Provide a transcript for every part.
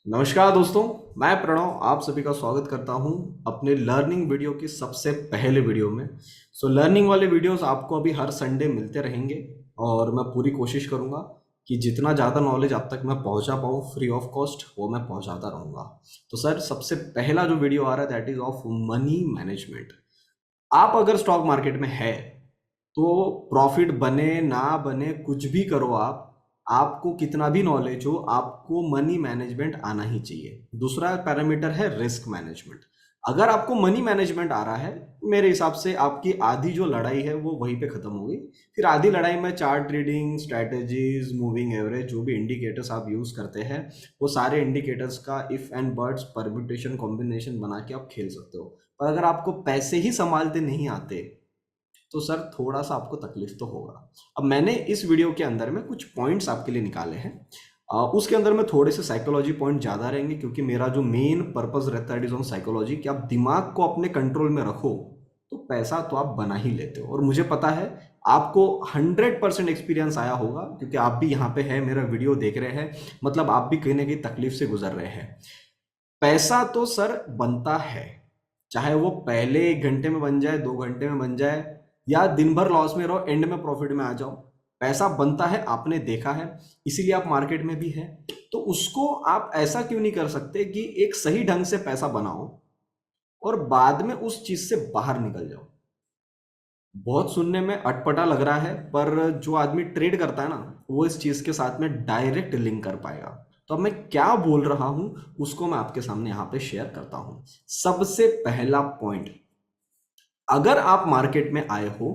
नमस्कार दोस्तों। मैं प्रणव आप सभी का स्वागत करता हूं अपने लर्निंग वीडियो की सबसे पहले वीडियो में। लर्निंग वाले वीडियोस आपको अभी हर संडे मिलते रहेंगे और मैं पूरी कोशिश करूंगा कि जितना ज़्यादा नॉलेज आप तक मैं पहुंचा पाऊं फ्री ऑफ कॉस्ट वो मैं पहुंचाता रहूंगा। सर, सबसे पहला जो वीडियो आ रहा है that is of money management. आप अगर स्टॉक मार्केट में है तो प्रॉफिट बने ना बने कुछ भी करो आप, आपको कितना भी नॉलेज हो, आपको मनी मैनेजमेंट आना ही चाहिए। दूसरा पैरामीटर है रिस्क मैनेजमेंट। अगर आपको मनी मैनेजमेंट आ रहा है, मेरे हिसाब से आपकी आधी जो लड़ाई है वो वहीं पे खत्म होगी। फिर आधी लड़ाई में chart trading, strategies, moving average, जो भी इंडिकेटर्स आप यूज करते हैं वो सारे इंडिकेटर्स का if and buts permutation combination बना के आप खेल सकते हो। पर अगर आपको पैसे ही संभालते नहीं आते तो सर थोड़ा सा आपको तकलीफ तो होगा। अब मैंने इस वीडियो के अंदर में कुछ पॉइंट्स आपके लिए निकाले हैं। उसके अंदर में थोड़े से साइकोलॉजी पॉइंट ज़्यादा रहेंगे क्योंकि मेरा जो मेन पर्पस रहता है इट इज ऑन साइकोलॉजी कि आप दिमाग को अपने कंट्रोल में रखो तो पैसा तो आप बना ही लेते हो। और मुझे पता है आपको 100% एक्सपीरियंस आया होगा क्योंकि आप भी यहाँ पे है, मेरा वीडियो देख रहे हैं, मतलब आप भी कहीं ना कहीं तकलीफ से गुजर रहे हैं। पैसा तो सर बनता है, चाहे वो पहले 1 घंटे में बन जाए, 2 घंटे में बन जाए, या दिन भर लॉस में रहो एंड में प्रॉफिट में आ जाओ। पैसा बनता है, आपने देखा है, इसीलिए आप मार्केट में भी है। तो उसको आप ऐसा क्यों नहीं कर सकते कि एक सही ढंग से पैसा बनाओ और बाद में उस चीज से बाहर निकल जाओ। बहुत सुनने में अटपटा लग रहा है पर जो आदमी ट्रेड करता है ना वो इस चीज के साथ में डायरेक्ट लिंक कर पाएगा। तो अब मैं क्या बोल रहा हूं उसको मैं आपके सामने यहां पे शेयर करता हूं। सबसे पहला पॉइंट, अगर आप मार्केट में आए हो,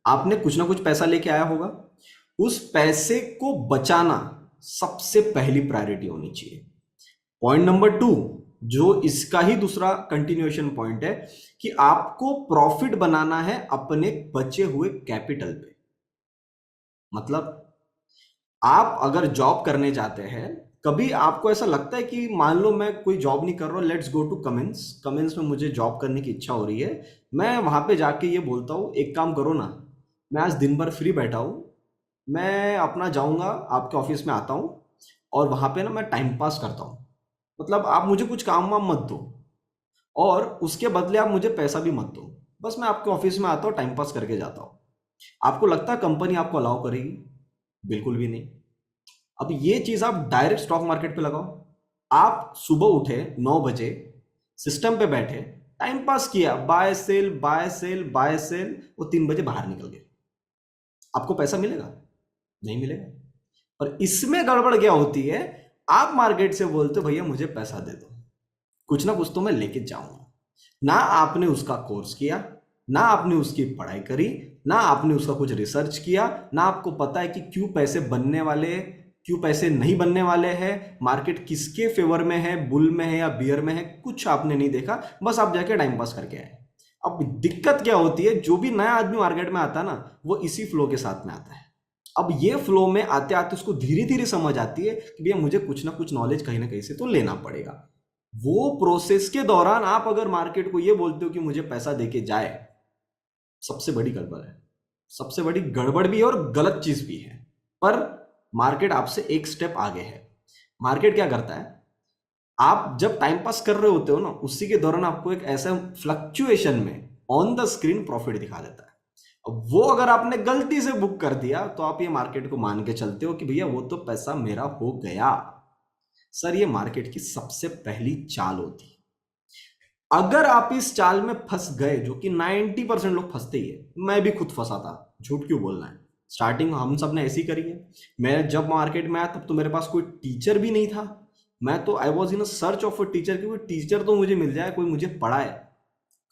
आपने कुछ ना कुछ पैसा लेके आया होगा, उस पैसे को बचाना सबसे पहली प्रायोरिटी होनी चाहिए। पॉइंट नंबर 2, जो इसका ही दूसरा कंटिन्यूएशन पॉइंट है, कि आपको प्रॉफिट बनाना है अपने बचे हुए कैपिटल पे। मतलब आप अगर जॉब करने जाते हैं, कभी आपको ऐसा लगता है कि मान लो मैं कोई जॉब नहीं कर रहा हूं, let's go to comments, comments में मुझे जॉब करने की इच्छा हो रही है, मैं वहां पे जाके ये बोलता हूँ एक काम करो ना, मैं आज दिन भर फ्री बैठा हूँ, मैं अपना जाऊंगा आपके ऑफिस में आता हूँ और वहां पे ना मैं टाइम पास करता हूँ। मतलब आप मुझे कुछ काम वाम मत दो और उसके बदले आप मुझे पैसा भी मत दो, बस मैं आपके ऑफिस में आता हूँ, टाइम पास करके जाता हूँ। आपको लगता है कंपनी आपको अलाउ करेगी? बिल्कुल भी नहीं। अब ये चीज आप डायरेक्ट स्टॉक मार्केट पे लगाओ। आप सुबह उठे 9 बजे, सिस्टम पे बैठे, टाइम पास किया, buy sell buy sell buy sell, वो 3 बजे बाहर निकल गए, आपको पैसा मिलेगा? नहीं मिलेगा। पर इसमें गड़बड़ क्या होती है, आप मार्केट से बोलते हो भैया मुझे पैसा दे दो, कुछ ना कुछ तो मैं लेके जाऊंगा। ना आपने उसका कोर्स किया, ना आपने उसकी पढ़ाई करी, ना आपने उसका कुछ रिसर्च किया, ना आपको पता है कि क्यों पैसे बनने वाले, क्यों पैसे नहीं बनने वाले हैं, मार्केट किसके फेवर में है, बुल में है या बियर में है, कुछ आपने नहीं देखा, बस आप जाके टाइम पास करके आए। अब दिक्कत क्या होती है, जो भी नया आदमी मार्केट में आता है ना वो इसी फ्लो के साथ में आता है। अब ये फ्लो में आते आते उसको धीरे धीरे समझ आती है कि भैया मुझे कुछ ना कुछ नॉलेज कहीं ना कहीं से तो लेना पड़ेगा। वो प्रोसेस के दौरान आप अगर मार्केट को ये बोलते हो कि मुझे पैसा देके जाए, सबसे बड़ी गड़बड़ है। सबसे बड़ी गड़बड़ भी है और गलत चीज भी है। पर मार्केट आपसे एक स्टेप आगे है। मार्केट क्या करता है, आप जब टाइम पास कर रहे होते हो ना उसी के दौरान आपको एक ऐसा फ्लक्चुएशन में ऑन द स्क्रीन प्रॉफिट दिखा देता है। अब वो अगर आपने गलती से बुक कर दिया तो आप ये मार्केट को मान के चलते हो कि भैया वो तो पैसा मेरा हो गया। सर ये मार्केट की सबसे पहली चाल होती है। अगर आप इस चाल में फंस गए, जो कि 90% लोग फंसते ही है, मैं भी खुद फंसा था, झूठ क्यों बोलना है, स्टार्टिंग हम सब ने ऐसी करी है। मैं जब मार्केट में आया तब तो मेरे पास कोई टीचर भी नहीं था। मैं तो I was in a search of a teacher कि कोई टीचर तो मुझे मिल जाए, कोई मुझे पढ़ाए।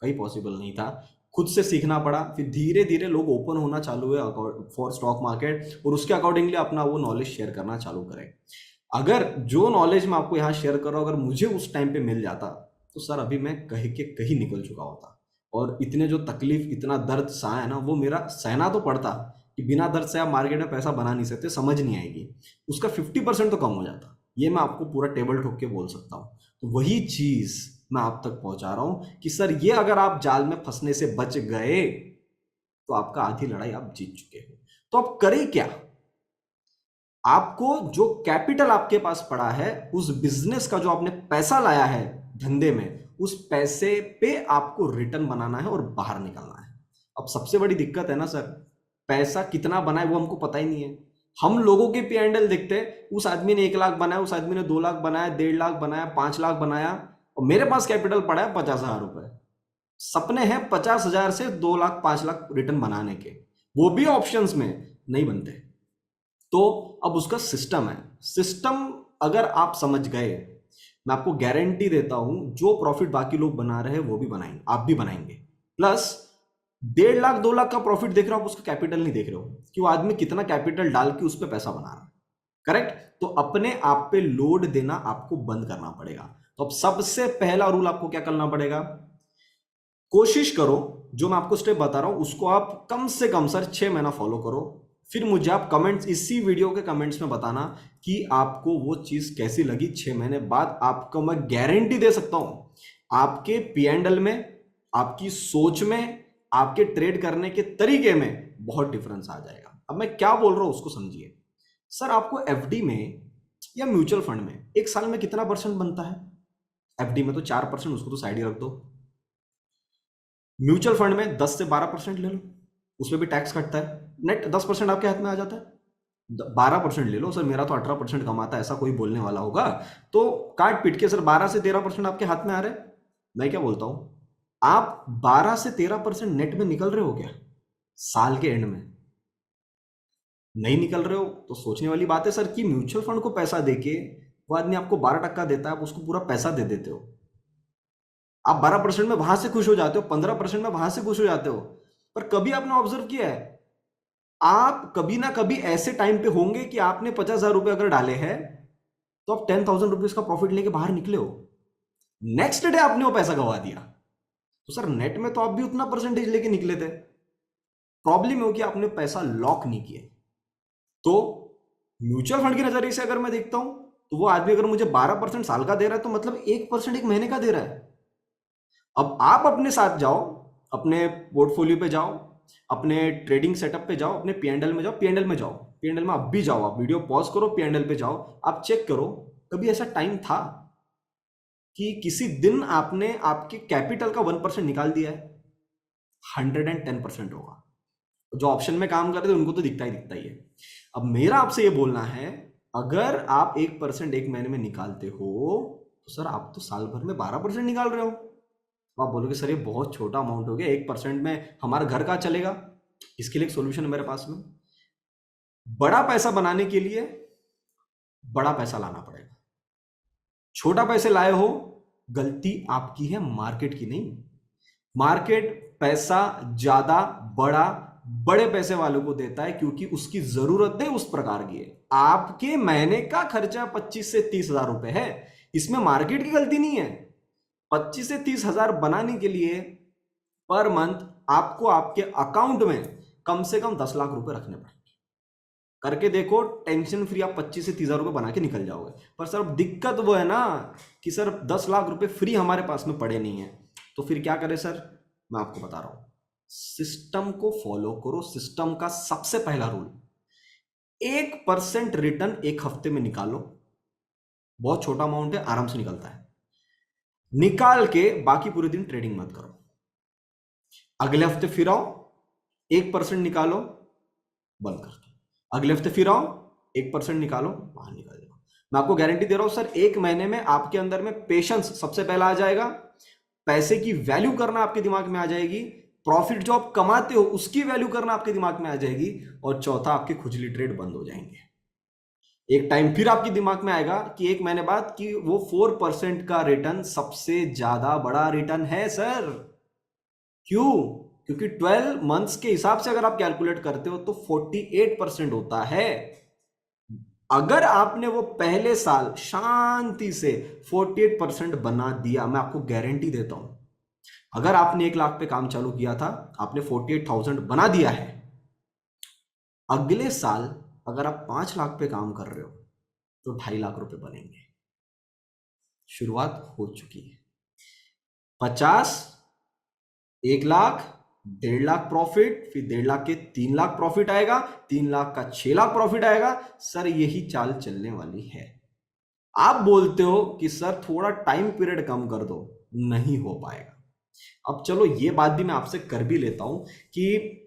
कहीं पॉसिबल नहीं था, खुद से सीखना पड़ा। फिर धीरे धीरे लोग ओपन होना चालू हुए फॉर स्टॉक मार्केट और उसके अकॉर्डिंगली अपना वो नॉलेज शेयर करना चालू करें। अगर जो नॉलेज मैं आपको यहाँ शेयर कर रहा हूँ अगर मुझे उस टाइम पे मिल जाता तो सर अभी मैं कहीं के कहीं निकल चुका होता। और इतने जो तकलीफ, इतना दर्द सहा है ना वो मेरा सहना तो पड़ता कि बिना दर्द से आप मार्केट में पैसा बना नहीं सकते, समझ नहीं आएगी, उसका 50% तो कम हो जाता। ये मैं आपको पूरा टेबल ठोक के बोल सकता हूँ। तो वही चीज मैं आप तक पहुंचा रहा हूं कि सर ये अगर आप जाल में फंसने से बच गए तो आपका आधी लड़ाई आप जीत चुके हो। तो आप करें क्या? आपको जो कैपिटल आपके पास पड़ा है, उस बिजनेस का जो आपने पैसा लाया है धंधे में, उस पैसे पे आपको रिटर्न बनाना है और बाहर निकलना है। अब सबसे बड़ी दिक्कत है ना सर, पैसा कितना बना है वो हमको पता ही नहीं है। हम लोगों के पी एंड एल देखते हैं, उस आदमी ने 1 लाख बनाया, उस आदमी ने 2 लाख बनाया, 1.5 लाख बनाया, 5 लाख बनाया, और मेरे पास कैपिटल पड़ा है 50,000 रुपए। सपने हैं 50,000 से 2 लाख 5 लाख रिटर्न बनाने के, वो भी ऑप्शंस में नहीं बनते। तो अब उसका सिस्टम है, सिस्टम अगर आप समझ गए, मैं आपको गारंटी देता हूं जो प्रॉफिट बाकी लोग बना रहे हैं वो भी बनाएंगे, आप भी बनाएंगे। प्लस 1.5 लाख 2 लाख का प्रॉफिट देख रहे हो आप, उसका कैपिटल नहीं देख रहे हो कि वो आदमी कितना कैपिटल डाल के उस पर पैसा बना रहा है। करेक्ट? तो अपने आप पे लोड देना आपको बंद करना पड़ेगा। तो अब सबसे पहला रूल आपको क्या करना पड़ेगा, कोशिश करो जो मैं आपको स्टेप बता रहा हूं उसको आप कम से कम सर 6 महीना फॉलो करो। फिर मुझे आप कमेंट्स, इसी वीडियो के कमेंट्स में बताना कि आपको वो चीज कैसी लगी। 6 महीने बाद आपको मैं गारंटी दे सकता हूं आपके पी एंड एल में, आपकी सोच में, आपके ट्रेड करने के तरीके में बहुत डिफरेंस आ जाएगा। अब मैं क्या बोल रहा हूं उसको समझिए। सर आपको एफडी में या म्यूचुअल फंड में 1 साल में कितना परसेंट बनता है? एफडी में तो 4%, उसको तो साइड ही रख दो। म्यूचुअल फंड में 10 से 12% ले लो, उसमें भी टैक्स कटता है, नेट 10% आपके हाथ में आ जाता है। 12% ले लो सर, मेरा तो 18% कमाता है, ऐसा कोई बोलने वाला होगा तो काट पीट के सर 12 से 13% आपके हाथ में आ रहे हैं। मैं क्या बोलता हूं, आप 12 से 13% नेट में निकल रहे हो क्या साल के एंड में? नहीं निकल रहे हो तो सोचने वाली बात है सर कि म्यूचुअल फंड को पैसा देके वो आदमी आपको 12% देता है, आप उसको पूरा पैसा दे देते हो। आप 12% में वहां से खुश हो जाते हो, 15% में वहां से खुश हो जाते हो। पर कभी आपने ऑब्जर्व किया है, आप कभी ना कभी ऐसे टाइम पे होंगे कि आपने 50,000 रुपए अगर डाले हैं तो आप 10,000 रुपीज का प्रॉफिट लेके बाहर निकले हो, नेक्स्ट डे आपने वो पैसा गवा दिया। तो सर नेट में तो आप भी उतना परसेंटेज लेके निकले थे, प्रॉब्लम हो कि आपने पैसा लॉक नहीं किया। तो म्यूचुअल फंड के नजरिए से अगर मैं देखता हूं तो वो आदमी अगर मुझे 12% साल का दे रहा है तो मतलब 1% एक महीने का दे रहा है। अब आप अपने साथ जाओ, अपने पोर्टफोलियो पे जाओ, अपने ट्रेडिंग सेटअप पे जाओ, अपने पीएनएल में जाओ, पीएनएल में जाओ, पीएनएल में अब भी जाओ, आप वीडियो पॉज करो, पीएनएल पे जाओ, आप चेक करो कभी ऐसा टाइम था कि किसी दिन आपने आपके कैपिटल का 1% निकाल दिया है? 110% होगा। जो ऑप्शन में काम करते हैं उनको तो दिखता ही है। अब मेरा आपसे ये बोलना है, अगर आप 1% एक महीने में निकालते हो तो सर आप तो साल भर में 12% निकाल रहे हो। तो आप बोलोगे सर ये बहुत छोटा अमाउंट हो गया, 1% में हमारा घर का चलेगा। इसके लिए एक सोल्यूशन है मेरे पास में। बड़ा पैसा बनाने के लिए बड़ा पैसा लाना पड़ेगा। छोटा पैसे लाए हो, गलती आपकी है, मार्केट की नहीं। मार्केट पैसा ज्यादा बड़ा बड़े पैसे वालों को देता है क्योंकि उसकी जरूरतें उस प्रकार की है। आपके महीने का खर्चा 25 से 30 हजार रुपए है, इसमें मार्केट की गलती नहीं है। 25 से 30 हजार बनाने के लिए पर मंथ आपको आपके अकाउंट में कम से कम 10 लाख रुपए रखने पड़ेंगे। करके देखो, टेंशन फ्री आप 25 से 30 हजार रुपए बना के निकल जाओगे। पर सर दिक्कत वो है ना कि सर 10 लाख रुपए फ्री हमारे पास में पड़े नहीं है। तो फिर क्या करें सर, मैं आपको बता रहा हूं, सिस्टम को फॉलो करो। सिस्टम का सबसे पहला रूल, 1% रिटर्न एक हफ्ते में निकालो। बहुत छोटा अमाउंट है, आराम से निकलता है। निकाल के बाकी पूरे दिन ट्रेडिंग मत करो। अगले हफ्ते फिर आओ, 1% निकालो, बंद कर दो। अगले हफ्ते फिर आओ, 1% निकालो, बाहर निकाल दो। मैं आपको गारंटी दे रहा हूं सर, 1 महीने में आपके अंदर में पेशेंस सबसे पहला आ जाएगा, पैसे की वैल्यू करना आपके दिमाग में आ जाएगी, प्रॉफिट जो आप कमाते हो उसकी वैल्यू करना आपके दिमाग में आ जाएगी, और चौथा आपके खुजली ट्रेड बंद हो जाएंगे। एक टाइम फिर आपके दिमाग में आएगा कि 1 महीने बाद कि वो 4% का रिटर्न सबसे ज्यादा बड़ा रिटर्न है सर। क्यों? क्योंकि 12 मंथ्स के हिसाब से अगर आप कैलकुलेट करते हो तो 48% होता है। अगर आपने वो पहले साल शांति से 48% बना दिया, मैं आपको गारंटी देता हूं, अगर आपने 1 लाख पे काम चालू किया था, आपने 48,000 बना दिया है, अगले साल अगर आप 5 लाख पे काम कर रहे हो तो 2.5 लाख रुपए बनेंगे। शुरुआत हो चुकी है। 50, 1 लाख, 1.5 लाख प्रॉफिट, फिर 1.5 लाख के 3 लाख प्रॉफिट आएगा, 3 लाख का 6 लाख प्रॉफिट आएगा। सर यही चाल चलने वाली है। आप बोलते हो कि सर थोड़ा टाइम पीरियड कम कर दो, नहीं हो पाएगा। अब चलो ये बात भी मैं आपसे कर भी लेता हूं कि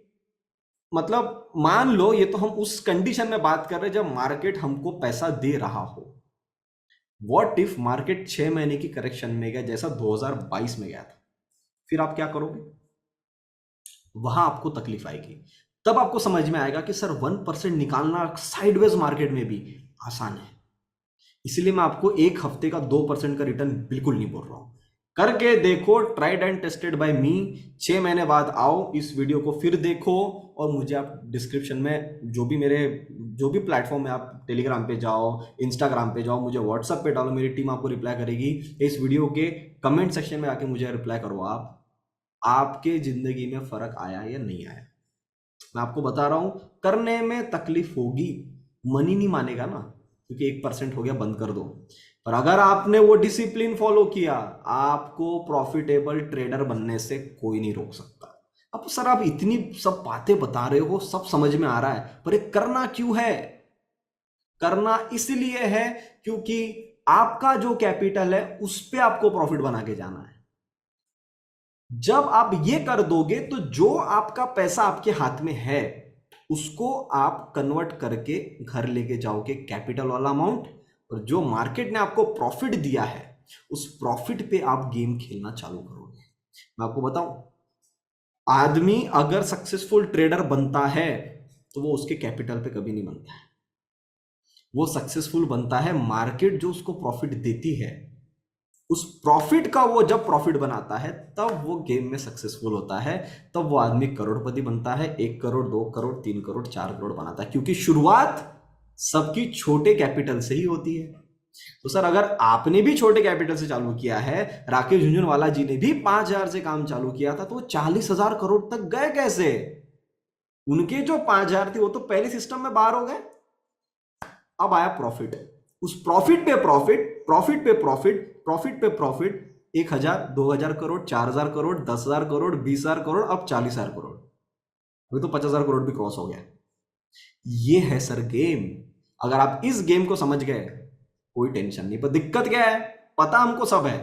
मतलब मान लो ये तो हम उस कंडीशन में बात कर रहे हैं जब मार्केट हमको पैसा दे रहा हो। व्हाट इफ मार्केट 6 महीने की करेक्शन में गया जैसा 2022 में गया था, फिर आप क्या करोगे? वहां आपको तकलीफ आएगी। तब आपको समझ में आएगा कि सर 1% निकालना साइडवेज मार्केट में भी आसान है। इसलिए मैं आपको एक हफ्ते का 2% का रिटर्न बिल्कुल नहीं बोल रहा हूं। करके देखो, ट्राइड एंड टेस्टेड बाय मी। 6 महीने बाद आओ, इस वीडियो को फिर देखो, और मुझे आप डिस्क्रिप्शन में जो भी प्लेटफॉर्म है, आप टेलीग्राम पे जाओ, इंस्टाग्राम पे जाओ, मुझे व्हाट्सएप पे डालो, मेरी टीम आपको रिप्लाई करेगी। इस वीडियो के कमेंट सेक्शन में आके मुझे रिप्लाई करो, आपके जिंदगी में फर्क आया या नहीं आया। मैं आपको बता रहा हूं, करने में तकलीफ होगी, मनी नहीं मानेगा ना, क्योंकि 1% हो गया, बंद कर दो। पर अगर आपने वो डिसिप्लिन फॉलो किया, आपको प्रॉफिटेबल ट्रेडर बनने से कोई नहीं रोक सकता। अब सर आप इतनी सब बातें बता रहे हो, सब समझ में आ रहा है, पर ये करना क्यों है? करना इसलिए है क्योंकि आपका जो कैपिटल है उस पे आपको प्रॉफिट बना के जाना है। जब आप ये कर दोगे तो जो आपका पैसा आपके हाथ में है उसको आप कन्वर्ट करके घर लेके जाओगे, कैपिटल वाला अमाउंट, और जो मार्केट ने आपको प्रॉफिट दिया है उस प्रॉफिट पे आप गेम खेलना चालू करोगे। मैं आपको बताऊं, आदमी अगर सक्सेसफुल ट्रेडर बनता है तो वो उसके कैपिटल पे कभी नहीं बनता है। वो सक्सेसफुल बनता है मार्केट जो उसको प्रॉफिट देती है, उस प्रॉफिट का वो जब प्रॉफिट बनाता है तब वो गेम में सक्सेसफुल होता है। तब वो आदमी करोड़पति बनता है, 1 करोड़, 2 करोड़, 3 करोड़, 4 करोड़ बनाता है, क्योंकि शुरुआत सबकी छोटे कैपिटल से ही होती है। तो सर अगर आपने भी छोटे कैपिटल से चालू किया है, राकेश झुंझुनवाला जी ने भी 5,000 से काम चालू किया था, तो वो 40,000 करोड़ तक गए कैसे? उनके जो 5,000 थे वो तो पहले सिस्टम में बाहर हो गए। अब आया प्रॉफिट, उस प्रॉफिट पे प्रॉफिट, प्रॉफिट पे प्रॉफिट, प्रॉफिट पे प्रॉफिट, 1,000, 2,000 करोड़, 4,000 करोड़, 10,000 करोड़, 20,000 करोड़, अब 40,000 करोड़, अभी तो 50,000 करोड़ भी क्रॉस हो गया। ये है सर गेम। अगर आप इस गेम को समझ गए, कोई टेंशन नहीं। पर दिक्कत क्या है? पता हमको सब है,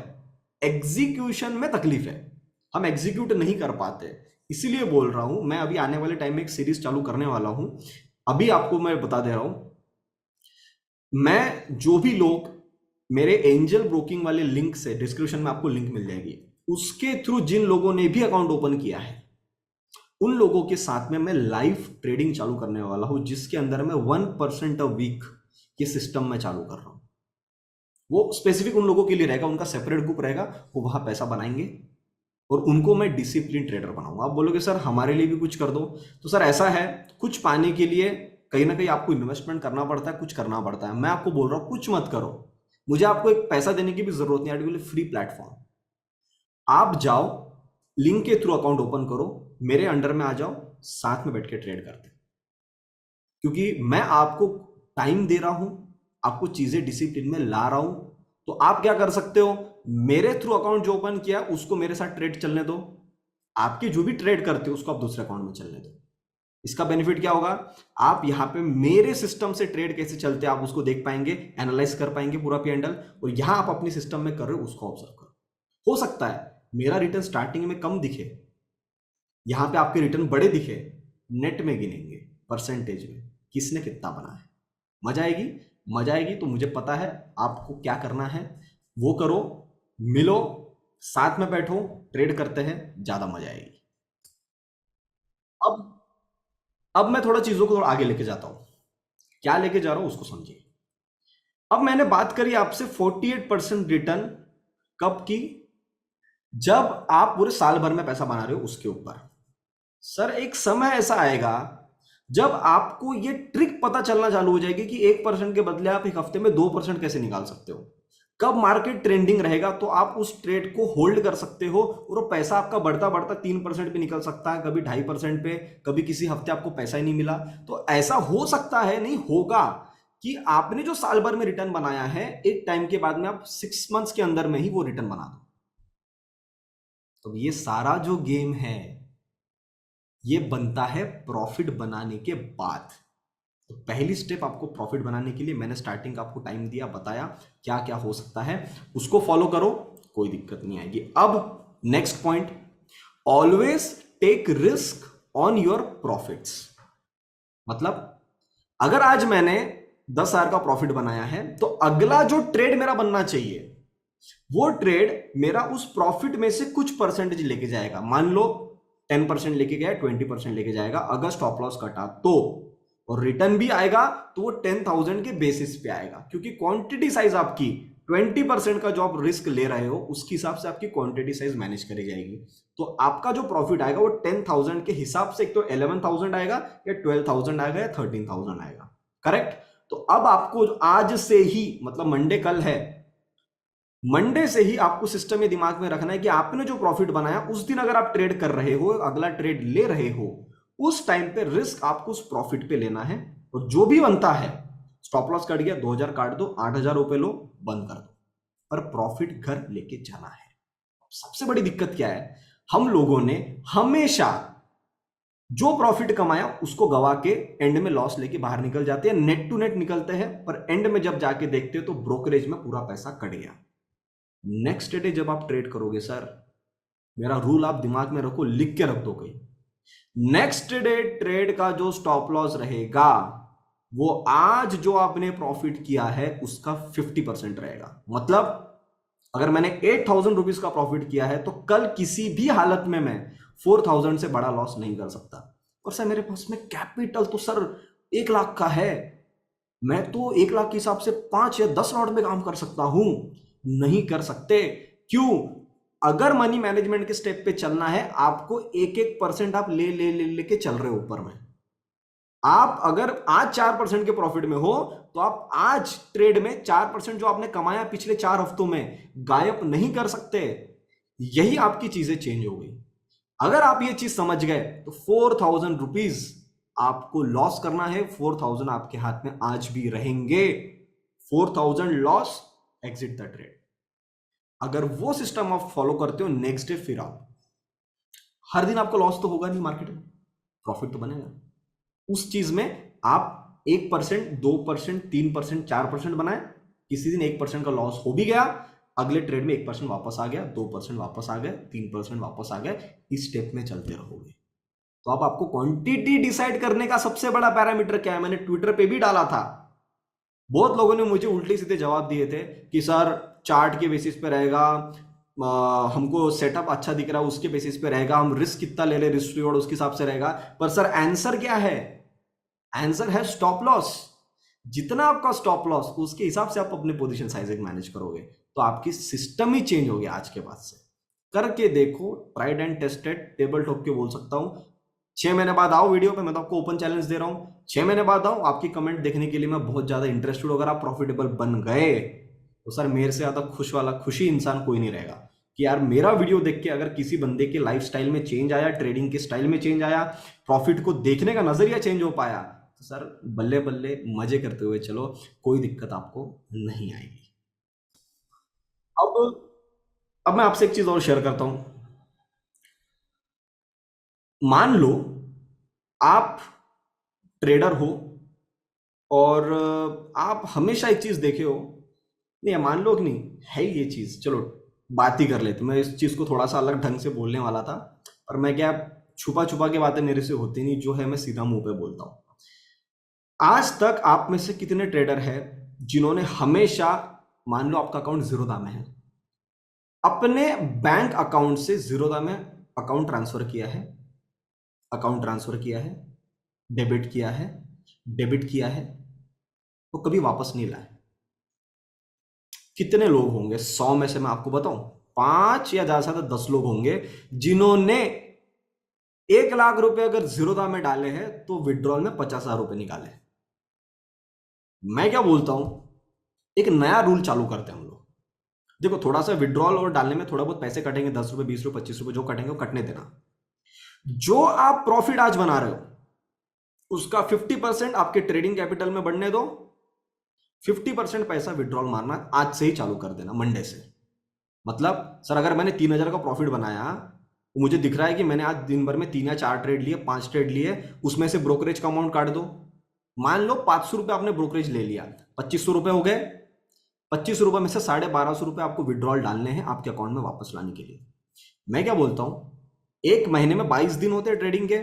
एग्जीक्यूशन में तकलीफ है, हम एग्जीक्यूट नहीं कर पाते। इसीलिए बोल रहा हूं, मैं अभी आने वाले टाइम में एक सीरीज चालू करने वाला हूं। अभी आपको मैं बता दे रहा हूं, मैं जो भी लोग मेरे एंजल ब्रोकिंग वाले लिंक से, डिस्क्रिप्शन में आपको लिंक मिल जाएगी, उसके थ्रू जिन लोगों ने भी अकाउंट ओपन किया है उन लोगों के साथ में मैं लाइव ट्रेडिंग चालू करने वाला हूं, जिसके अंदर मैं 1% अ वीक ये सिस्टम में चालू कर रहा हूं। वो स्पेसिफिक उन लोगों के लिए रहेगा, उनका सेपरेट ग्रुप रहेगा, वो वहां पैसा बनाएंगे और उनको मैं डिसिप्लिन ट्रेडर बनाऊंगा। आप बोलोगे सर हमारे लिए भी कुछ कर दो, तो सर ऐसा है, कुछ पाने के लिए कहीं ना कहीं आपको इन्वेस्टमेंट करना पड़ता है, कुछ करना पड़ता है। मैं आपको बोल रहा हूं कुछ मत करो, मुझे आपको एक पैसा देने की भी जरूरत नहीं, आई फ्री प्लेटफॉर्म। आप जाओ, लिंक के थ्रू अकाउंट ओपन करो, मेरे अंडर में आ जाओ, साथ में बैठ के ट्रेड करते हैं। क्योंकि मैं आपको टाइम दे रहा हूं, आपको चीजें डिसिप्लिन में ला रहा हूं, तो आप क्या कर सकते हो, मेरे थ्रू अकाउंट जो ओपन किया उसको मेरे साथ ट्रेड चलने दो, आपके जो भी ट्रेड करते हो उसको आप दूसरे अकाउंट में चलने दो। इसका बेनिफिट क्या होगा, आप यहां पे मेरे सिस्टम से ट्रेड कैसे चलते हैं आप उसको देख पाएंगे, एनालाइज कर पाएंगे पूरा P&L, और यहां आप अपने सिस्टम में कर रहे हो उसको ऑब्जर्व करो। हो सकता है मेरा रिटर्न स्टार्टिंग में कम दिखे, यहां पे आपके रिटर्न बड़े दिखे, नेट में गिनेंगे परसेंटेज में किसने कितना बना है। मजा आएगी, मजा आएगी। तो मुझे पता है आपको क्या करना है, वो करो, मिलो, साथ में बैठो, ट्रेड करते हैं, ज्यादा मजा आएगी। अब अब मैं थोड़ा चीजों को थोड़ा आगे लेके जाता हूं, क्या लेके जा रहा हूं उसको समझिए। अब मैंने बात करी आपसे 48% रिटर्न कब की, जब आप पूरे साल भर में पैसा बना रहे हो उसके ऊपर। सर एक समय ऐसा आएगा जब आपको ये ट्रिक पता चलना चालू हो जाएगी कि 1% के बदले आप एक हफ्ते में 2% कैसे निकाल सकते हो। कब मार्केट ट्रेंडिंग रहेगा तो आप उस ट्रेड को होल्ड कर सकते हो, और वो पैसा आपका बढ़ता बढ़ता 3% पे निकल सकता है, कभी 2.5% पे, कभी किसी हफ्ते आपको पैसा ही नहीं मिला। तो ऐसा हो सकता है, नहीं होगा, कि आपने जो साल भर में रिटर्न बनाया है एक टाइम के बाद में आप 6 मंथ्स के अंदर में ही वो रिटर्न बना दो। तो ये सारा जो गेम है ये बनता है प्रॉफिट बनाने के बाद। तो पहली स्टेप आपको प्रॉफिट बनाने के लिए मैंने स्टार्टिंग का आपको टाइम दिया, बताया क्या क्या हो सकता है, उसको फॉलो करो, कोई दिक्कत नहीं आएगी। अब next point, always take risk on your profits. मतलब अगर आज मैंने 10,000 का प्रॉफिट बनाया है तो अगला जो ट्रेड मेरा बनना चाहिए वो ट्रेड मेरा उस प्रॉफिट में से कुछ परसेंटेज लेके जाएगा। मान लो 10% लेके गया, 20% लेके जाएगा अगर स्टॉप लॉस कटा तो, और रिटर्न भी आएगा तो वो 10,000 के बेसिस पे आएगा, क्योंकि क्वांटिटी साइज आपकी 20% का जो आप रिस्क ले रहे हो उसके हिसाब से आपकी क्वांटिटी साइज मैनेज करी जाएगी। तो आपका जो प्रॉफिट आएगा वो 10,000 के हिसाब से एक तो 11,000 आएगा या 12,000 आएगा या 13,000 आएगा। करेक्ट। तो अब आपको आज से ही, मतलब मंडे कल है, मंडे से ही आपको सिस्टम में दिमाग में रखना है कि आपने जो प्रॉफिट बनाया उस दिन अगर आप ट्रेड कर रहे हो, अगला ट्रेड ले रहे हो, उस टाइम पे रिस्क आपको उस प्रॉफिट पे लेना है। और जो भी बनता है, स्टॉप लॉस कट गया 2,000 काट दो, 8,000 रुपए लो, बंद कर दो, पर प्रॉफिट घर लेके जाना है। सबसे बड़ी दिक्कत क्या है, हम लोगों ने हमेशा जो प्रॉफिट कमाया उसको गवा के एंड में लॉस लेके बाहर निकल जाते हैं, नेट टू नेट निकलते हैं, पर एंड में जब जाके देखते हो तो ब्रोकरेज में पूरा पैसा कट गया। नेक्स्ट डे जब आप ट्रेड करोगे, सर मेरा रूल आप दिमाग में रखो, लिख के रख दो कहीं, नेक्स्ट डे ट्रेड का जो स्टॉप लॉस रहेगा वो आज जो आपने प्रॉफिट किया है उसका 50% रहेगा। मतलब अगर मैंने 8,000 रुपीज का प्रॉफिट किया है तो कल किसी भी हालत में मैं 4,000 से बड़ा लॉस नहीं कर सकता। और सर मेरे पास में कैपिटल तो सर 1 लाख का है, मैं तो 1 लाख के हिसाब से 5 या 10 लॉट में काम कर सकता हूं। नहीं कर सकते। क्यों? अगर मनी मैनेजमेंट के स्टेप पे चलना है, आपको 1-1% आप ले ले ले लेके चल रहे हो ऊपर में। आप अगर आज 4% के प्रॉफिट में हो तो आप आज ट्रेड में 4% जो आपने कमाया पिछले 4 हफ्तों में गायब नहीं कर सकते। यही आपकी चीजें चेंज हो गई। अगर आप ये चीज समझ गए तो 4,000 रुपीज आपको लॉस करना है, 4,000 आपके हाथ में आज भी रहेंगे। 4,000 लॉस, एग्जिट द ट्रेड। अगर वो सिस्टम आप फॉलो करते हो, नेक्स्ट डे फिर आप, हर दिन आपको लॉस तो होगा नहीं मार्केट में, प्रॉफिट तो बनेगा। उस चीज में आप 1%, 2%, 3%, 4% बनाए, किसी दिन 1% का लॉस हो भी गया, अगले ट्रेड में 1% वापस आ गया, 2% वापस आ गए, 3% वापस आ गए, इस स्टेप में चलते रहोगे। तो अब आपको क्वांटिटी डिसाइड करने का सबसे बड़ा पैरामीटर क्या है, मैंने ट्विटर पे भी डाला था। बहुत लोगों ने मुझे उल्टे सीधे जवाब दिए थे कि सर चार्ट के बेसिस पे रहेगा, हमको सेटअप अच्छा दिख रहा है उसके बेसिस पे रहेगा, हम रिस्क कितना ले रहे रिस्क रिवॉर्ड उसके हिसाब से रहेगा। पर सर आंसर क्या है? आंसर है स्टॉप लॉस। जितना आपका स्टॉप लॉस उसके हिसाब से आप अपने पोजीशन साइजिंग मैनेज करोगे तो आपकी सिस्टम ही चेंज हो गया आज के बाद से। करके देखो, ट्राइड एंड टेस्टेड, टेबल ठोक के बोल सकता हूं। 6 महीने बाद आओ वीडियो पे, मैं तो आपको ओपन चैलेंज दे रहा हूं, 6 महीने बाद आओ, आपकी कमेंट देखने के लिए मैं बहुत ज्यादा इंटरेस्टेड हूं। अगर आप प्रॉफिटेबल बन गए तो सर मेरे से ज्यादा खुशी इंसान कोई नहीं रहेगा कि यार मेरा वीडियो देख के अगर किसी बंदे के लाइफ स्टाइल में चेंज आया, ट्रेडिंग के स्टाइल में चेंज आया, प्रॉफिट को देखने का नजरिया चेंज हो पाया, तो सर बल्ले बल्ले मजे करते हुए चलो, कोई दिक्कत आपको नहीं आएगी। अब अब मैं आपसे एक चीज और शेयर करता हूं। मान लो आप ट्रेडर हो और आप हमेशा एक चीज देखे हो, नहीं मान लो कि नहीं है ये चीज, चलो बात ही कर लेते। मैं इस चीज को थोड़ा सा अलग ढंग से बोलने वाला था, पर मैं क्या, छुपा छुपा के बातें मेरे से होती नहीं, जो है मैं सीधा मुंह पे बोलता हूं। आज तक आप में से कितने ट्रेडर हैं जिन्होंने हमेशा, मान लो आपका अकाउंट जीरोधा में है, अपने बैंक अकाउंट से जीरोधा में अकाउंट ट्रांसफर किया है, अकाउंट ट्रांसफर किया है, डेबिट किया है, डेबिट किया है, तो कभी वापस नहीं लाए? कितने लोग होंगे? 100 में से मैं आपको बताऊं, 5 या ज्यादा से ज्यादा 10 लोग होंगे जिन्होंने 1 लाख रुपए अगर जीरोधा में डाले हैं तो विड्रॉल में 50,000 रुपए निकाले। मैं क्या बोलता हूं, एक नया रूल चालू करते हैं हम लोग। देखो थोड़ा सा विड्रॉल और डालने में थोड़ा बहुत पैसे कटेंगे, 10 रुपए, 20 रुपए, 25 रुपए जो कटेंगे वो कटने देना। जो आप प्रॉफिट आज बना रहे हो उसका 50% आपके ट्रेडिंग कैपिटल में बढ़ने दो, 50% पैसा विड्रॉल मारना आज से ही चालू कर देना, मंडे से। मतलब सर अगर मैंने 3,000 का प्रॉफिट बनाया मुझे दिख रहा है कि मैंने आज दिन भर में 3 या 4 ट्रेड लिए, 5 ट्रेड लिए, उसमें से ब्रोकरेज का अमाउंट काट दो। मान लो 500 रुपये आपने ब्रोकरेज ले लिया, 2500 रुपये हो गए। 2500 रुपये में से 1250 रुपये आपको विड्रॉल डालने हैं आपके अकाउंट में वापस लाने के लिए। मैं क्या बोलता हूं, एक महीने में 22 दिन होते हैं ट्रेडिंग के।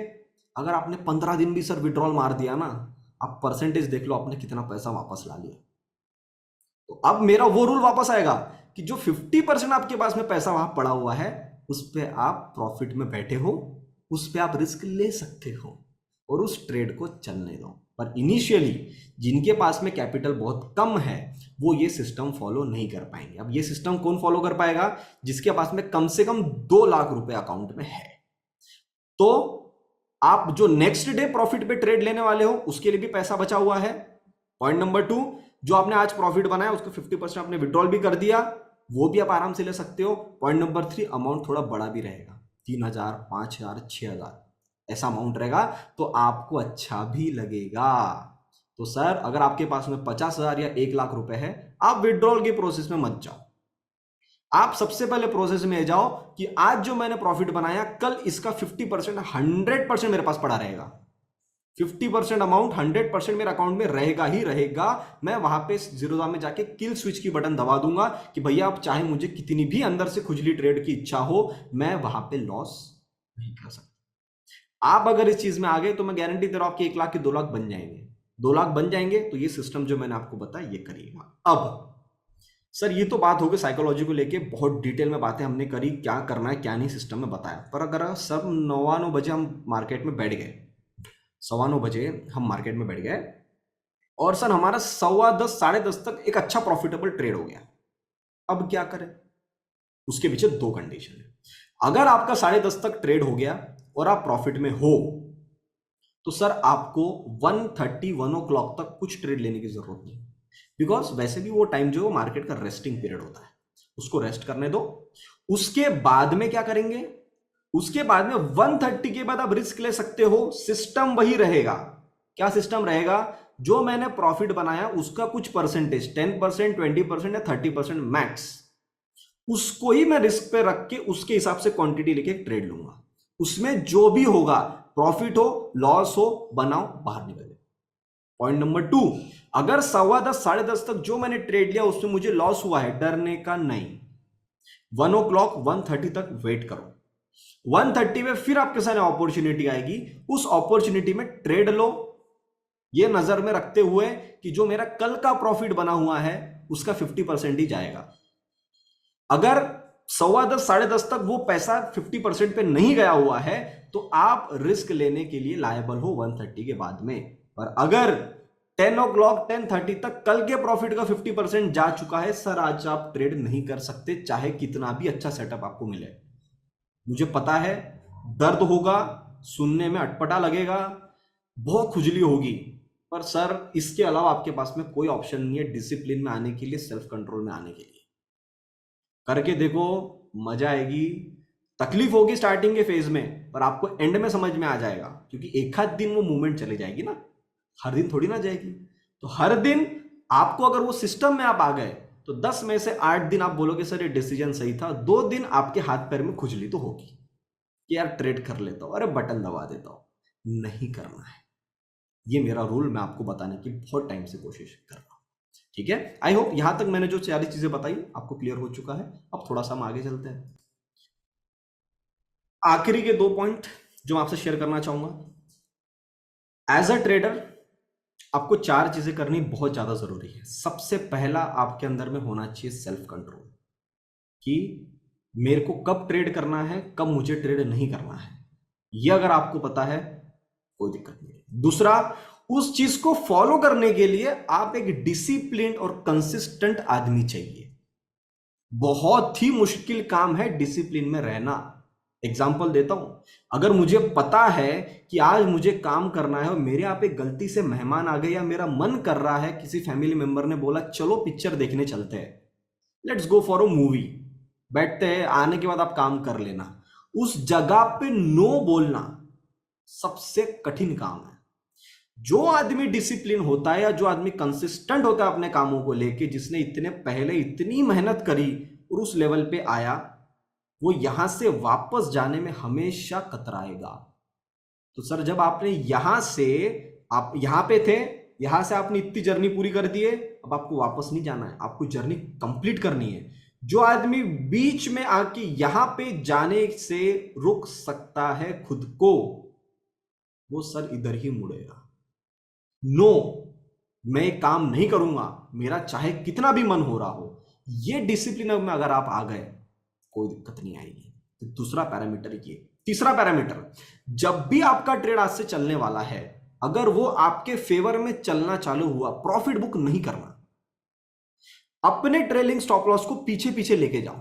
अगर आपने 15 दिन भी सर विड्रॉल मार दिया ना, आप परसेंटेज देख लो आपने कितना पैसा वापस ला लिया। तो अब मेरा वो रूल वापस आएगा कि जो 50% आपके पास में पैसा वहां पड़ा हुआ है, उस पर आप प्रॉफिट में बैठे हो, उस पर आप रिस्क ले सकते हो और उस ट्रेड को चलने दो। पर इनिशियली जिनके पास में कैपिटल बहुत कम है वो ये सिस्टम फॉलो नहीं कर पाएंगे। अब ये सिस्टम कौन फॉलो कर पाएगा? जिसके पास में कम से कम 2 लाख रुपए अकाउंट में है। तो आप जो नेक्स्ट डे प्रॉफिट पे ट्रेड लेने वाले हो उसके लिए भी पैसा बचा हुआ है। पॉइंट नंबर 2, जो आपने आज प्रॉफिट बनाया उसको 50% आपने विड्रॉल भी कर दिया, वो भी आप आराम से ले सकते हो। पॉइंट नंबर 3, अमाउंट थोड़ा बड़ा भी रहेगा, 3000, 5000, 6000 ऐसा अमाउंट रहेगा, तो आपको अच्छा भी लगेगा। तो सर अगर आपके पास में 50,000 या 1 लाख रुपए है, आप विड्रॉल के प्रोसेस में मत जाओ। आप सबसे पहले प्रोसेस में जाओ कि आज जो मैंने प्रॉफिट बनाया, कल इसका 50%, 100% मेरे पास पड़ा रहेगा। 50% अमाउंट 100% मेरे अकाउंट में रहेगा ही रहेगा। मैं वहां पे जीरोधा में जाके किल स्विच की बटन दबा दूंगा कि भैया आप चाहे मुझे कितनी भी अंदर से खुजली ट्रेड की इच्छा हो, मैं वहां पे लॉस नहीं कर सकता। आप अगर इस चीज में आ गए तो मैं गारंटी दे रहा हूं आपके 1 लाख के 2 लाख बन जाएंगे। 2 लाख बन जाएंगे तो ये सिस्टम जो मैंने आपको बताया ये करिएगा। अब सर ये तो बात हो गई साइकोलॉजी को लेके, बहुत डिटेल में बातें हमने करी, क्या करना है क्या नहीं सिस्टम में बताया। पर अगर सब 9 बजे हम मार्केट में बैठ गए, 9:15 हम मार्केट में बैठ गए और सर हमारा 10:15 10:30 तक एक अच्छा प्रॉफिटेबल ट्रेड हो गया, अब क्या करें? उसके पीछे 2 कंडीशन है। अगर आपका 10:30 तक ट्रेड हो गया और आप प्रॉफिट में हो, तो सर आपको 1:30 1 o'clock तक कुछ ट्रेड लेने की जरूरत नहीं, बिकॉज वैसे भी वो टाइम जो मार्केट का रेस्टिंग पीरियड होता है, उसको रेस्ट करने दो। उसके बाद में क्या करेंगे? उसके बाद में 1:30 के बाद आप रिस्क ले सकते हो, सिस्टम वही रहेगा। क्या सिस्टम रहेगा? जो मैंने प्रॉफिट बनाया उसका कुछ परसेंटेज, 10%, 20% या 30% मैक्स, उसको ही मैं रिस्क पे रख के उसके हिसाब से क्वांटिटी लेके ट्रेड लूंगा। उसमें जो भी होगा, प्रॉफिट हो लॉस हो, बनाओ बाहर निकले। पॉइंट नंबर 2, अगर 10:15 10:30 तक जो मैंने ट्रेड लिया उसमें मुझे लॉस हुआ है, डरने का नहीं। 1 o'clock 1:30 तक वेट करो। 1:30 में फिर आपके सामने अपॉर्चुनिटी आएगी, उस अपॉर्चुनिटी में ट्रेड लो, ये नजर में रखते हुए कि जो मेरा कल का प्रॉफिट बना हुआ है उसका 50% ही जाएगा। अगर 10:15 10:30 तक वो पैसा 50% पे नहीं गया हुआ है तो आप रिस्क लेने के लिए लायबल हो 1:30 के बाद में। पर अगर 10 o'clock 10:30 तक कल के प्रॉफिट का 50% जा चुका है, सर आज आप ट्रेड नहीं कर सकते, चाहे कितना भी अच्छा सेटअप आपको मिले। मुझे पता है दर्द होगा, सुनने में अटपटा लगेगा, बहुत खुजली होगी, पर सर इसके अलावा आपके पास में कोई ऑप्शन नहीं है डिसिप्लिन में आने के लिए, सेल्फ कंट्रोल में आने के लिए। करके देखो, मजा आएगी। तकलीफ होगी स्टार्टिंग के फेज में, पर आपको एंड में समझ में आ जाएगा, क्योंकि एक आध दिन वो मूवमेंट चले जाएगी ना, हर दिन थोड़ी ना जाएगी। तो हर दिन आपको अगर वो सिस्टम में आप आ गए तो 10 में से 8 दिन आप बोलोगे सर ये डिसीजन सही था। 2 दिन आपके हाथ पैर में खुजली तो होगी कि यार ट्रेड कर लेता हूं, अरे बटन दबा देता हूं। नहीं करना है, ये मेरा रूल मैं आपको बताने की बहुत टाइम से कोशिश कर रहा हूं। ठीक है, आई होप यहां तक मैंने जो सारी चीजें बताई आपको क्लियर हो चुका है। अब थोड़ा सा हम आगे चलते हैं। आखिरी के 2 पॉइंट जो मैं आपसे शेयर करना चाहूंगा। एज अ ट्रेडर आपको 4 चीजें करनी बहुत ज्यादा जरूरी है। सबसे पहला आपके अंदर में होना चाहिए सेल्फ कंट्रोल, कि मेरे को कब ट्रेड करना है, कब मुझे ट्रेड नहीं करना है। यह अगर आपको पता है कोई दिक्कत नहीं है। दूसरा, उस चीज को फॉलो करने के लिए आप एक डिसिप्लिन और कंसिस्टेंट आदमी चाहिए। बहुत ही मुश्किल काम है डिसिप्लिन में रहना। एग्जाम्पल देता हूं, अगर मुझे पता है कि आज मुझे काम करना है और मेरे यहाँ पे गलती से मेहमान आ गए या मेरा मन कर रहा है, किसी फैमिली मेंबर ने बोला चलो पिक्चर देखने चलते हैं, let's go for a movie, बैठते हैं, आने के बाद आप काम कर लेना, उस जगह पे नो बोलना सबसे कठिन काम है। जो आदमी डिसिप्लिन होता है या जो आदमी कंसिस्टेंट होता है अपने कामों को लेके, जिसने इतने पहले इतनी मेहनत करी और उस लेवल पे आया, वो यहां से वापस जाने में हमेशा कतराएगा। तो सर जब आपने यहां से, आप यहां पे थे, यहां से आपने इतनी जर्नी पूरी कर दी है, अब आपको वापस नहीं जाना है, आपको जर्नी कंप्लीट करनी है। जो आदमी बीच में आके यहां पे जाने से रुक सकता है खुद को, वो सर इधर ही मुड़ेगा। नो, मैं काम नहीं करूंगा, मेरा चाहे कितना भी मन हो रहा हो। ये डिसिप्लिन में अगर आप आ गए, कोई दिक्कत नहीं आएगी। तो दूसरा पैरामीटर ये। तीसरा पैरामीटर, जब भी आपका ट्रेड आज से चलने वाला है, अगर वो आपके फेवर में चलना चालू हुआ, प्रॉफिट बुक नहीं करना। अपने ट्रेलिंग स्टॉप लॉस को पीछे पीछे लेके जाओ,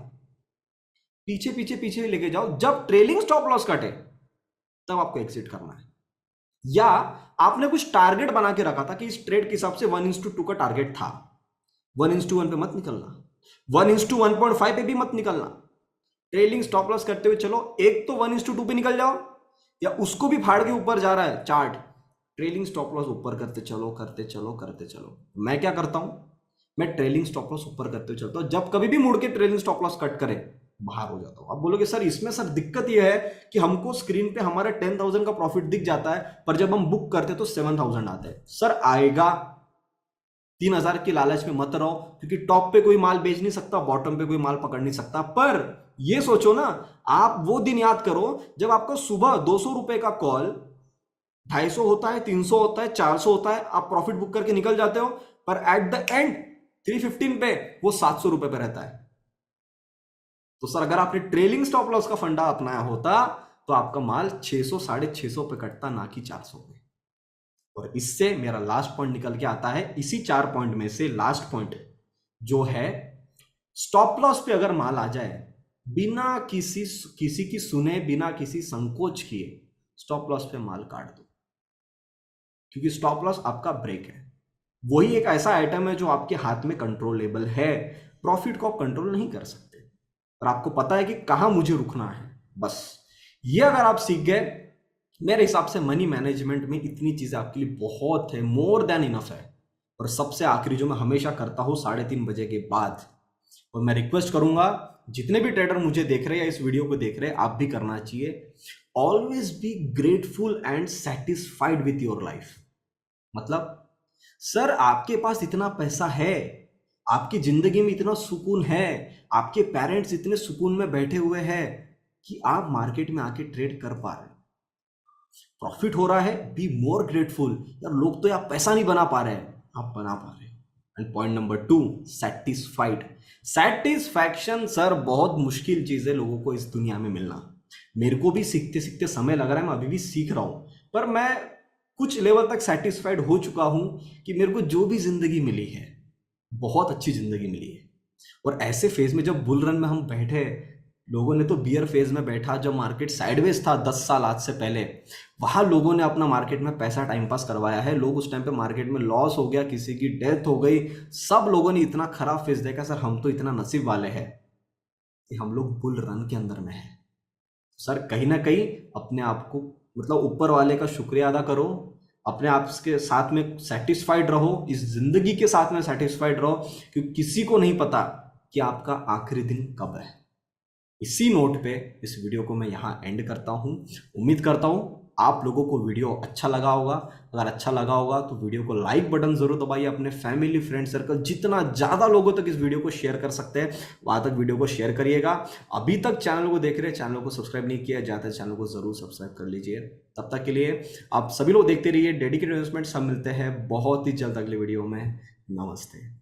पीछे पीछे पीछे लेके जाओ। जब ट्रेलिंग स्टॉप लॉस कटे तब आपको एग्जिट करना है। या आपने कुछ टारगेट बना के रखा था कि इस ट्रेड के हिसाब से 1:2 का टारगेट था, 1:1 पे मत निकलना, 1:1.5 पे भी मत निकलना। ट्रेलिंग स्टॉप लॉस करते हुए चलो, एक तो 1:2 पे निकल जाओ, या उसको भी फाड़ के ऊपर जा रहा है चार्ट, ट्रेलिंग स्टॉप लॉस ऊपर करते चलो, करते चलो, करते चलो। मैं क्या करता हूं, मैं ट्रेलिंग स्टॉप लॉस ऊपर करते हुए चलता हूं। जब कभी भी मुड़ के ट्रेलिंग स्टॉप लॉस कट करे, बाहर हो जाता हूं। आप बोलोगे सर इसमें सर दिक्कत यह है कि हमको स्क्रीन पे हमारा 10,000 का प्रॉफिट दिख जाता है, पर जब हम बुक करते तो 7,000 आता है। सर आएगा, 3,000 की लालच में मत रहो, क्योंकि टॉप पे कोई माल बेच नहीं सकता, बॉटम पे कोई माल पकड़ नहीं सकता। पर ये सोचो ना, आप वो दिन याद करो जब आपका सुबह 200 रुपए का कॉल 250 होता है, 300 होता है, 400 होता है, आप प्रॉफिट बुक करके निकल जाते हो, पर एट द एंड 315 पे वो 700 रुपए पे रहता है। तो सर अगर आपने ट्रेलिंग स्टॉप लॉस का फंडा अपनाया होता तो आपका माल 600 650 पे कटता, ना कि 400 पे। और इससे मेरा लास्ट पॉइंट निकल के आता है, इसी 4 पॉइंट में से लास्ट पॉइंट जो है, स्टॉप लॉस पे अगर माल आ जाए, बिना किसी की सुने, बिना किसी संकोच किए स्टॉप लॉस पे माल काट दो, क्योंकि स्टॉप लॉस आपका ब्रेक है। वही एक ऐसा आइटम है जो आपके हाथ में कंट्रोलेबल है। प्रॉफिट को आप कंट्रोल नहीं कर सकते, और आपको पता है कि कहां मुझे रुकना है। बस ये अगर आप सीख गए, मेरे हिसाब से मनी मैनेजमेंट में इतनी चीजें आपके लिए बहुत है, मोर देन इनफ है। और सबसे आखिरी जो मैं हमेशा करता हूं 3:30 बजे के बाद, और मैं रिक्वेस्ट करूंगा जितने भी ट्रेडर मुझे देख रहे हैं या इस वीडियो को देख रहे हैं, आप भी करना चाहिए, always be grateful and satisfied with your life. मतलब सर आपके पास इतना पैसा है, आपकी जिंदगी में इतना सुकून है, आपके पेरेंट्स इतने सुकून में बैठे हुए हैं कि आप मार्केट में आके ट्रेड कर पा रहे हैं, प्रॉफिट हो रहा है, बी मोर ग्रेटफुल। यार लोग तो यार पैसा नहीं बना पा रहे हैं, आप बना पा रहे हैं। And point number 2, satisfied. Satisfaction sir बहुत मुश्किल चीज है लोगों को इस दुनिया में मिलना। मेरे को भी सीखते सीखते समय लग रहा है, मैं अभी भी सीख रहा हूं, पर मैं कुछ लेवल तक सेटिस्फाइड हो चुका हूं कि मेरे को जो भी जिंदगी मिली है, बहुत अच्छी जिंदगी मिली है। और ऐसे फेज में जब बुल रन में हम बैठे, लोगों ने तो बियर फेज में बैठा जब मार्केट साइडवेज था 10 साल आज से पहले, वहां लोगों ने अपना मार्केट में पैसा टाइम पास करवाया है। लोग उस टाइम पे मार्केट में लॉस हो गया, किसी की डेथ हो गई, सब लोगों ने इतना खराब फेज देखा। सर हम तो इतना नसीब वाले हैं कि हम लोग बुल रन के अंदर में हैं। सर कहीं ना कहीं अपने आप को, मतलब ऊपर वाले का शुक्रिया अदा करो, अपने आप के साथ में सेटिस्फाइड रहो, इस जिंदगी के साथ में सेटिस्फाइड रहो, क्योंकि किसी को नहीं पता कि आपका आखिरी दिन कब है। इसी नोट पे इस वीडियो को मैं यहाँ एंड करता हूँ। उम्मीद करता हूँ आप लोगों को वीडियो अच्छा लगा होगा। अगर अच्छा लगा होगा तो वीडियो को लाइक बटन जरूर दबाइए, अपने फैमिली फ्रेंड सर्कल जितना ज़्यादा लोगों तक इस वीडियो को शेयर कर सकते हैं वहाँ तक वीडियो को शेयर करिएगा। अभी तक चैनल को देख रहे हैं, चैनल को सब्सक्राइब नहीं किया जाता है, चैनल को जरूर सब्सक्राइब कर लीजिए। तब तक के लिए आप सभी लोग देखते रहिए डेडिकेटेड इन्वेस्टमेंट्स। हम मिलते हैं बहुत ही जल्द अगले वीडियो में। नमस्ते।